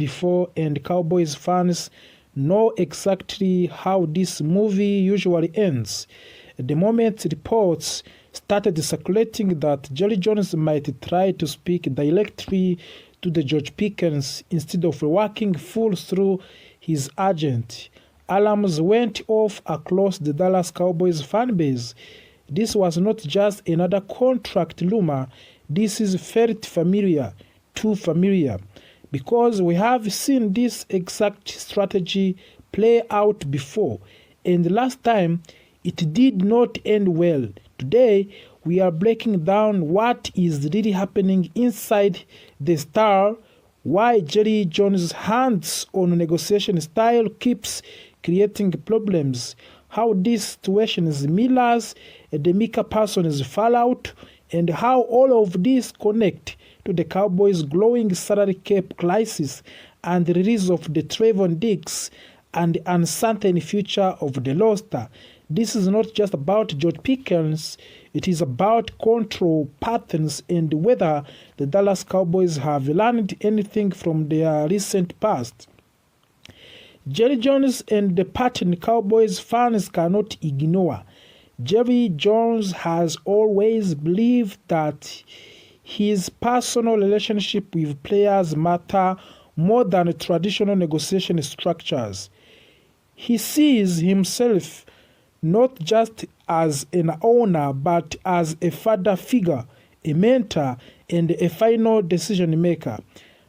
before, and Cowboys fans know exactly how this movie usually ends. The moment reports started circulating that Jerry Jones might try to speak directly to the George Pickens instead of working full through his agent, alarms went off across the Dallas Cowboys fan base. This was not just another contract rumor. This is felt familiar, too familiar, because we have seen this exact strategy play out before, and last time it did not end well. Today, we are breaking down what is really happening inside the star, why Jerry Jones' hands-on negotiation style keeps creating problems, how this situation mirrors the Micah Parsons fallout, and how all of this connect to the Cowboys' growing salary cap crisis and the release of the Trayvon Diggs and the uncertain future of the roster. This is not just about George Pickens, it is about control patterns and whether the Dallas Cowboys have learned anything from their recent past. Jerry Jones and the pattern Cowboys fans cannot ignore. Jerry Jones has always believed that his personal relationship with players matter more than traditional negotiation structures. He sees himself not just as an owner but as a father figure, a mentor, and a final decision maker.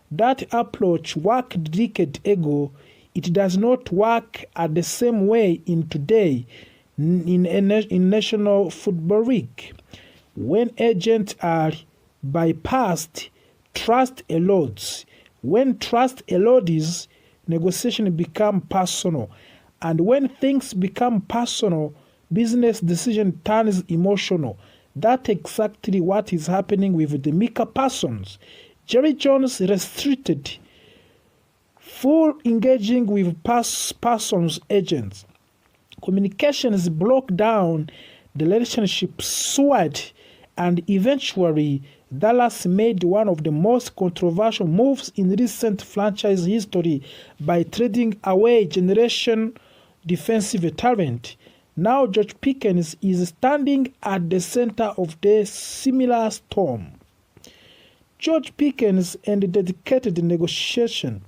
That approach worked decades ago. It does not work at the same way in today in National Football League. When agents are bypassed, trust erodes. When trust erodes, negotiation becomes personal. And when things become personal, business decision turns emotional. That's exactly what is happening with the Micah Parsons. Jerry Jones restricted full engaging with Parsons agents. Communications broke down, the relationship soured, and eventually Dallas made one of the most controversial moves in recent franchise history by trading away generation defensive talent. Now George Pickens is standing at the center of the similar storm. George Pickens and dedicated negotiation.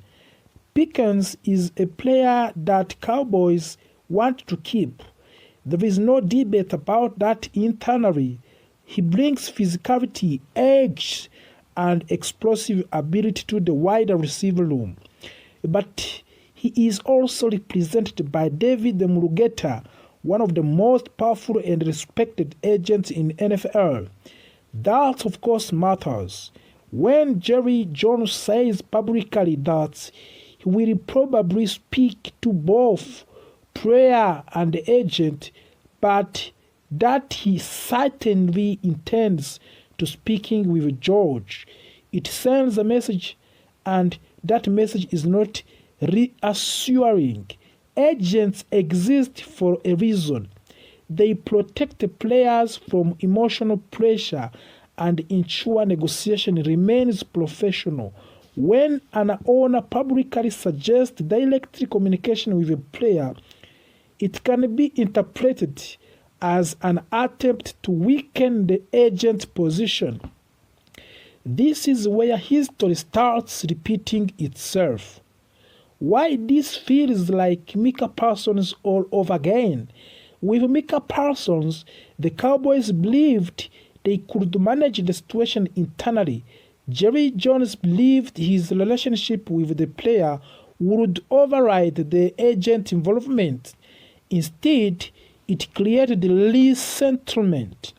Pickens is a player that Cowboys want to keep. There is no debate about that internally. He brings physicality, edge, and explosive ability to the wider receiver room. But he is also represented by David Murugeta, one of the most powerful and respected agents in NFL. That, of course, matters. When Jerry Jones says publicly that he will probably speak to both player and agent, but that he certainly intends to speaking with George, it sends a message, and that message is not reassuring. Agents exist for a reason. They protect the players from emotional pressure and ensure negotiation remains professional. When an owner publicly suggests direct communication with a player, it can be interpreted as an attempt to weaken the agent's position. This is where history starts repeating itself. Why this feels like Micah Parsons all over again? With Micah Parsons, the Cowboys believed they could manage the situation internally. Jerry Jones believed his relationship with the player would override the agent involvement. Instead, it created resentment.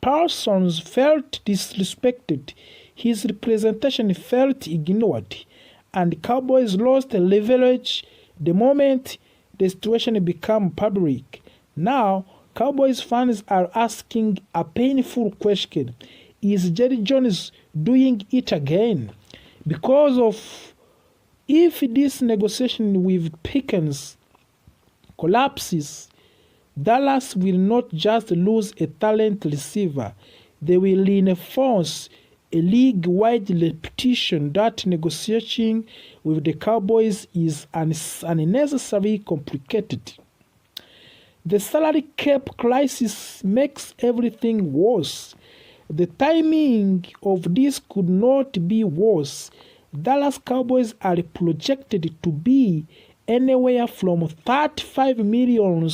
Parsons felt disrespected, his representation felt ignored, and Cowboys lost leverage the moment the situation became public. Now, Cowboys fans are asking a painful question. Is Jerry Jones doing it again? Because of if this negotiation with Pickens collapses, Dallas will not just lose a talent receiver, they will reinforce a league-wide repetition that negotiating with the Cowboys is unnecessarily complicated. The salary cap crisis makes everything worse. The timing of this could not be worse. Dallas Cowboys are projected to be anywhere from $35 million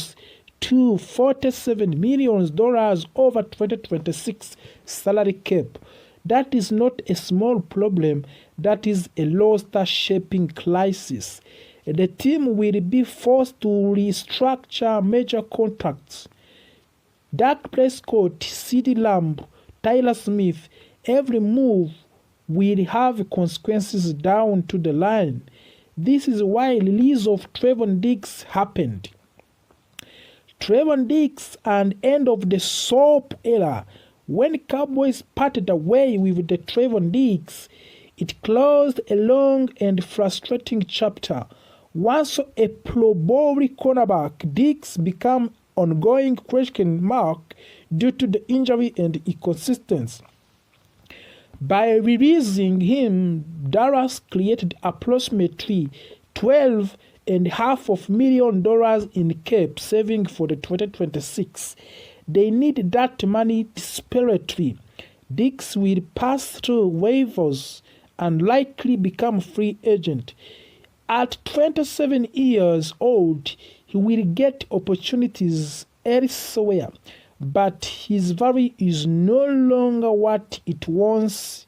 to $47 million over 2026 salary cap. That is not a small problem, that is a roster-shaping crisis. The team will be forced to restructure major contracts. Dak Prescott, CeeDee Lamb, Tyler Smith, every move will have consequences down to the line. This is why release of Trevon Diggs happened. Trevon Diggs and end of the soap era. When Cowboys parted away with the Trevon Diggs, it closed a long and frustrating chapter. Once a Pro Bowl cornerback, Diggs became ongoing question mark due to the injury and inconsistency. By releasing him, Dallas created approximately $12.5 million in cap saving for the 2026. They need that money desperately. Diggs will pass through waivers and likely become free agent. At 27 years old, he will get opportunities elsewhere, but his value is no longer what it once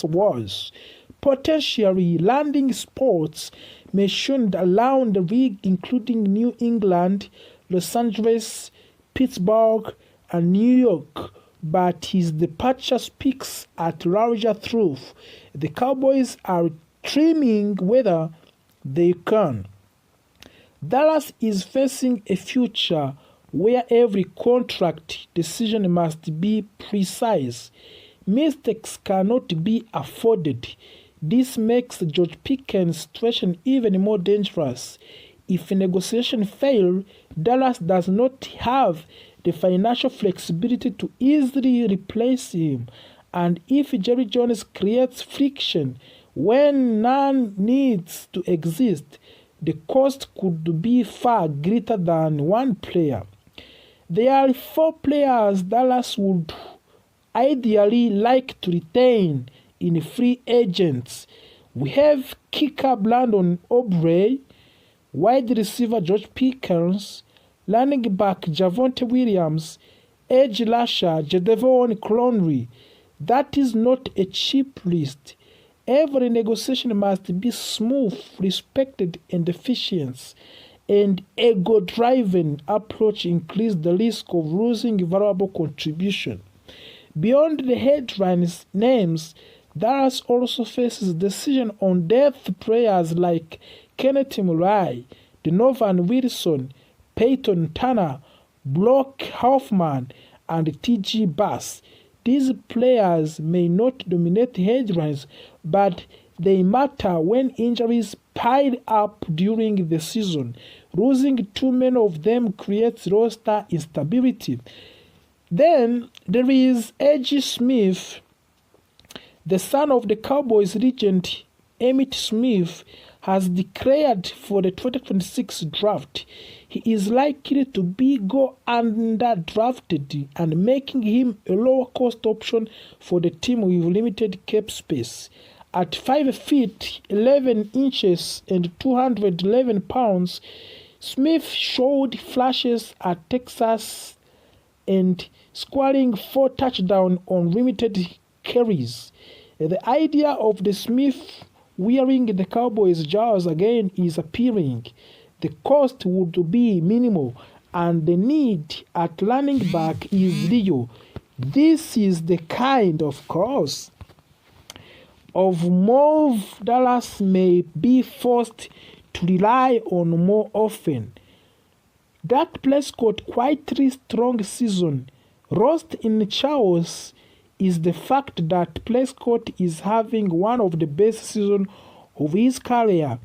was. Potentially, landing spots may shown around the league, including New England, Los Angeles, Pittsburgh, and New York, but his departure speaks at larger truth. The Cowboys are trimming whether they can. Dallas is facing a future where every contract decision must be precise. Mistakes cannot be afforded. This makes George Pickens' situation even more dangerous. If a negotiation fails, Dallas does not have the financial flexibility to easily replace him. And if Jerry Jones creates friction when none needs to exist, the cost could be far greater than one player. There are 4 players Dallas would ideally like to retain in free agents. We have kicker Brandon Aubrey, wide receiver George Pickens, running back Javonte Williams, edge rusher Jadeveon Clowney. That is not a cheap list. Every negotiation must be smooth, respected, and efficient. And ego-driven approach increases the risk of losing valuable contribution. Beyond the headlines names, Dallas also faces decision on depth players like Kenneth Murray, Donovan Wilson, Peyton Turner, Brock Hoffman, and T.G. Bass. These players may not dominate headlines, but they matter when injuries pile up during the season. Losing too many of them creates roster instability. Then there is A.J. Smith, the son of the Cowboys legend Emmitt Smith, has declared for the 2026 draft. He is likely to be underdrafted and making him a lower cost option for the team with limited cap space. At 5 feet 11 inches and 211 pounds, Smith showed flashes at Texas and scoring 4 touchdowns on limited carries. The idea of the Smith wearing the Cowboys' jersey again is appealing. The cost would be minimal and the need at running back is real. This is the kind of cost of move Dallas may be forced to rely on more often. Dak Prescott quietly strong season. Lost in chaos is the fact that Prescott is having one of the best seasons of his career.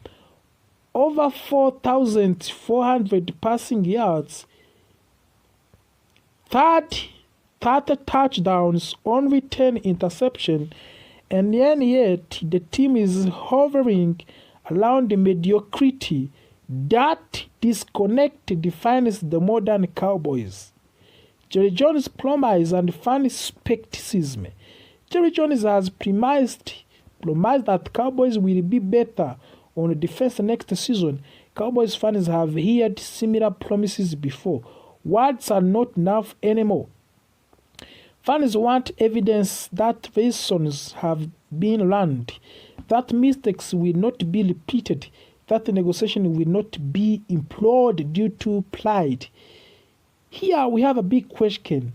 Over 4,400 passing yards. Third 30 touchdowns, only 10 interceptions, and yet the team is hovering around mediocrity. That disconnect defines the modern Cowboys. Jerry Jones' promise and fan skepticism. Jerry Jones has promised that Cowboys will be better on defense next season. Cowboys fans have heard similar promises before. Words are not enough anymore. Fans want evidence that lessons have been learned, that mistakes will not be repeated, that negotiation will not be implored due to pride. Here we have a big question.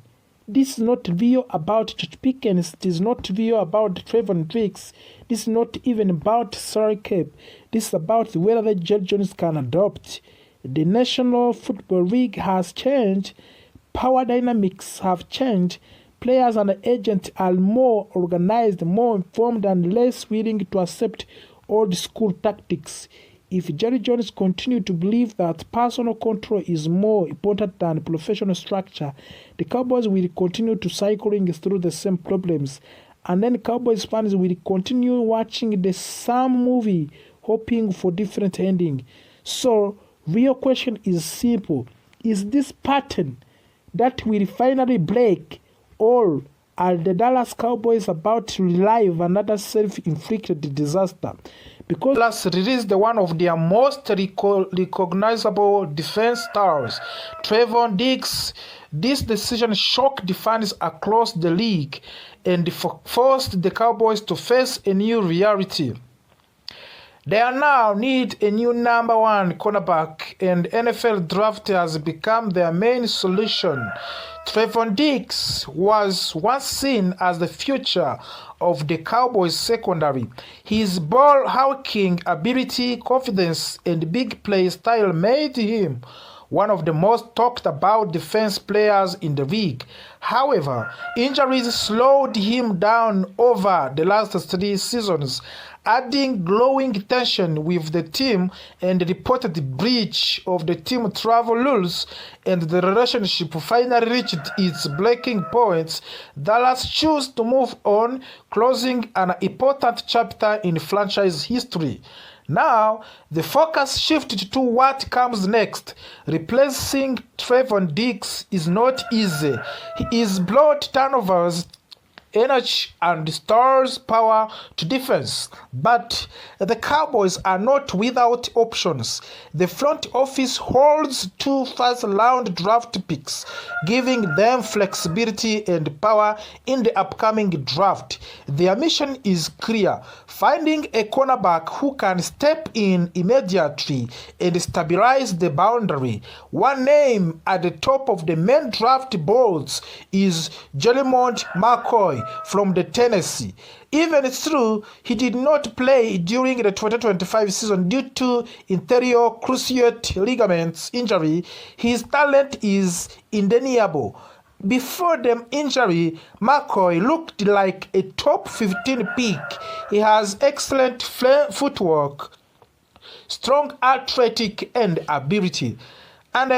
This is not video about Pickens. It is not video about Trevor Diggs. This is not even about salary cap. This is about whether Jerry Jones can adopt. The National Football League has changed. Power dynamics have changed. Players and agents are more organized, more informed, and less willing to accept old school tactics. If Jerry Jones continues to believe that personal control is more important than professional structure, the Cowboys will continue to cycling through the same problems. And then Cowboys fans will continue watching the same movie, hoping for different ending. So, real question is simple. Is this pattern that will finally break, or are the Dallas Cowboys about to relive another self-inflicted disaster? Because Dallas released one of their most recognizable defense stars, Trevor Diggs. This decision shocked the fans across the league and forced the Cowboys to face a new reality. They now need a new number one cornerback, and NFL draft has become their main solution. Trevor Diggs was once seen as the future of the Cowboys secondary. His ball-hawking ability, confidence, and big play style made him one of the most talked about defense players in the league. However, injuries slowed him down over the last 3 seasons, adding growing tension with the team and reported breach of the team travel rules, and the relationship finally reached its breaking point. Dallas chose to move on, closing an important chapter in franchise history. Now, the focus shifted to what comes next. Replacing Trevor Diggs is not easy. He is brought turnovers, energy, and stars power to defense. But the Cowboys are not without options. The front office holds 2 first-round draft picks, giving them flexibility and power in the upcoming draft. Their mission is clear: finding a cornerback who can step in immediately and stabilize the boundary. One name at the top of the main draft boards is Jermond McCoy from the Tennessee. Even though he did not play during the 2025 season due to anterior cruciate ligaments injury, his talent is undeniable. Before the injury, McCoy looked like a top 15 pick. He has excellent footwork, strong athletic and ability, and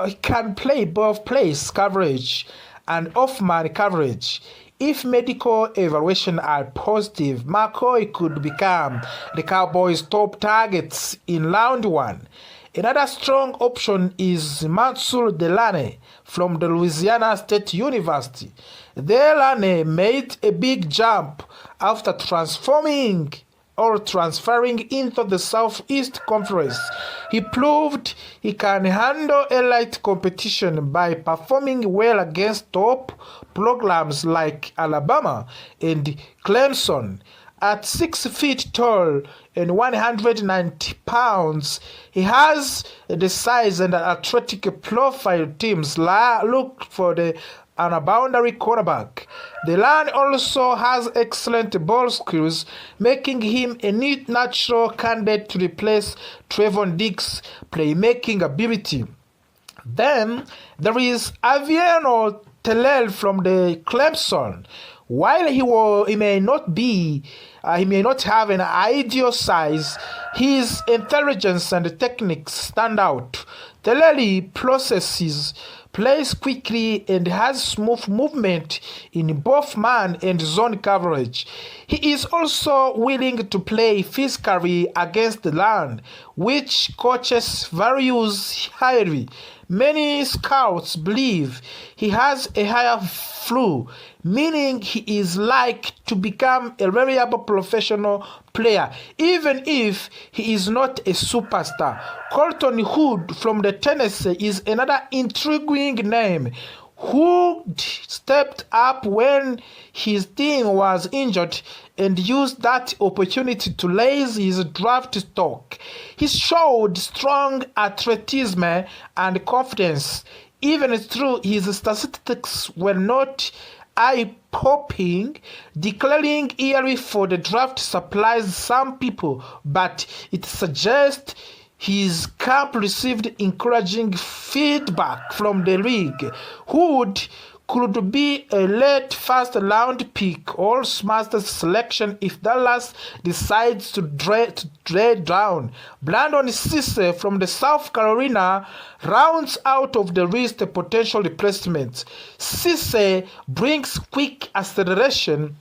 he can play both place coverage and off-man coverage. If medical evaluations are positive, McCoy could become the Cowboys' top targets in round 1. Another strong option is Mansour Delane from the Louisiana State University. Delane made a big jump after transferring into the Southeast Conference. He proved he can handle elite competition by performing well against top programs like Alabama and Clemson. At 6 feet tall and 190 pounds, he has the size and athletic profile teams look for a boundary cornerback. Delane also has excellent ball skills, making him a neat natural candidate to replace Trevor Diggs' playmaking ability. Then there is Aviano Tellel from the Clemson. While he may not have an ideal size, his intelligence and techniques stand out. Tellel plays quickly, and has smooth movement in both man and zone coverage. He is also willing to play physically against the run, which coaches values highly. Many scouts believe he has a higher floor, meaning he is like to become a reliable professional player, even if he is not a superstar. Colton Hood from the Tennessee is another intriguing name. Hood stepped up when his team was injured and used that opportunity to raise his draft stock. He showed strong athleticism and confidence, even though his statistics were not eye-popping. Declaring early for the draft surprised some people, but it suggests his camp received encouraging feedback from the league. Hood could be a late first-round pick or Masters selection if Dallas decides to trade down. Brandon Cisse from the South Carolina rounds out of the list a potential replacement. Cisse brings quick acceleration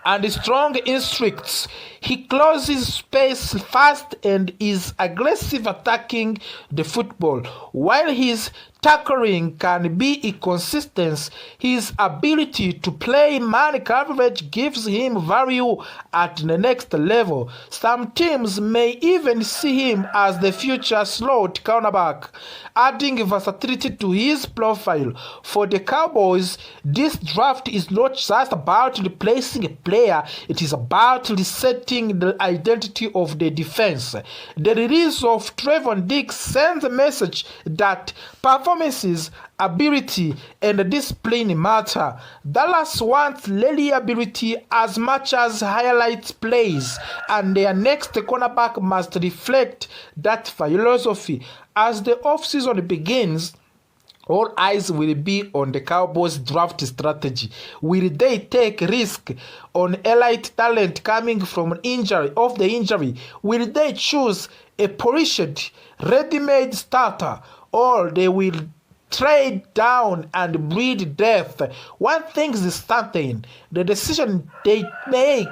and strong instincts. He closes space fast and is aggressive attacking the football. While his tackling can be inconsistent, his ability to play man coverage gives him value at the next level. Some teams may even see him as the future slot cornerback, adding versatility to his profile. For the Cowboys, this draft is not just about replacing a player, it is about resetting the identity of the defense. The release of Trevon Diggs sends a message that performances, ability, and discipline matter. Dallas wants reliability as much as highlight plays, and their next cornerback must reflect that philosophy. As the offseason begins, all eyes will be on the Cowboys' draft strategy. Will they take risk on elite talent coming from off the injury? Will they choose a polished, ready-made starter, or they will trade down and breed depth? One thing is certain: the decision they make,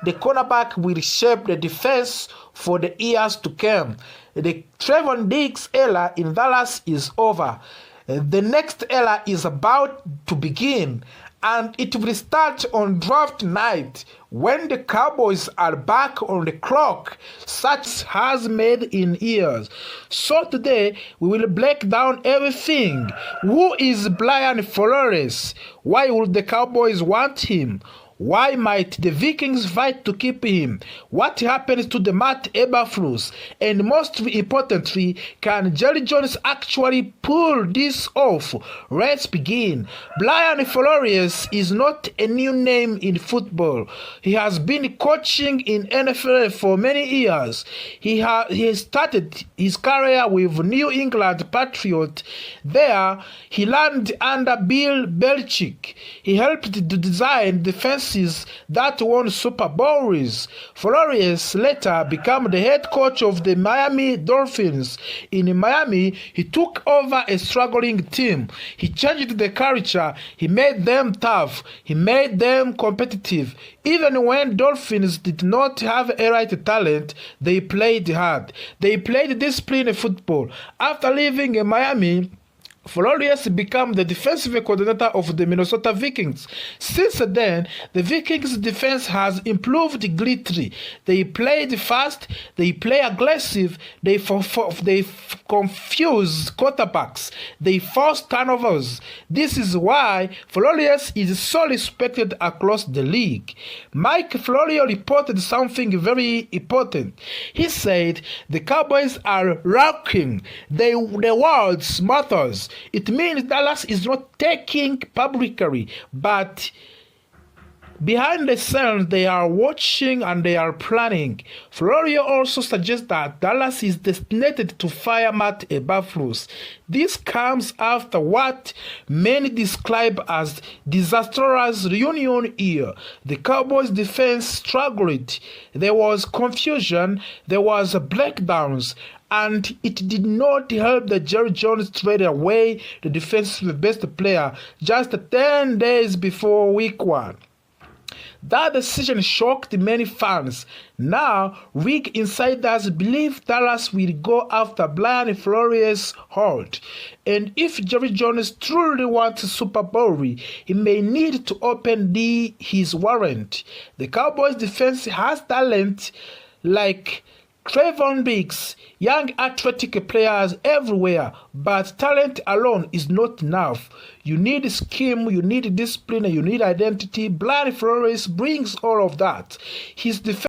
the cornerback will shape the defense for the years to come. The Trevon Diggs era in Dallas is over. The next era is about to begin, and it will start on draft night when the Cowboys are back on the clock, such has made in years. So today we will break down everything. Who is Brian Flores? Why would the Cowboys want him? Why might the Vikings fight to keep him? What happens to the Matt Eberflus? And most importantly, can Jerry Jones actually pull this off? Let's begin. Brian Flores is not a new name in football. He has been coaching in NFL for many years. He started his career with New England Patriots. There, he learned under Bill Belichick. He helped to design defenses that won Super Bowls. Flores later became the head coach of the Miami Dolphins. In Miami, he took over a struggling team. He changed the culture. He made them tough. He made them competitive. Even when Dolphins did not have a right talent, they played hard. They played disciplined football. After leaving Miami, Flores became the defensive coordinator of the Minnesota Vikings. Since then, the Vikings' defense has improved greatly. They played fast, they play aggressive, they confuse quarterbacks, they force turnovers. This is why Flores is so respected across the league. Mike Florio reported something very important. He said the Cowboys are rocking. The words matters. It means Dallas is not taking publicly, but Behind the scenes, they are watching and they are planning. Florio also suggests that Dallas is destined to fire Matt Eberflus. This comes after what many describe as disastrous reunion year. The Cowboys defense struggled. There was confusion, there was breakdowns, and it did not help that Jerry Jones traded away the defensive best player just 10 days before week 1. That decision shocked many fans. Now, weak insiders believe Dallas will go after Brian Flores' hold. And if Jerry Jones truly wants a Super Bowl, he may need to open his warrant. The Cowboys defense has talent like Trayvon Diggs, young athletic players everywhere, but talent alone is not enough. You need scheme, you need discipline, you need identity. Brian Flores brings all of that. His defense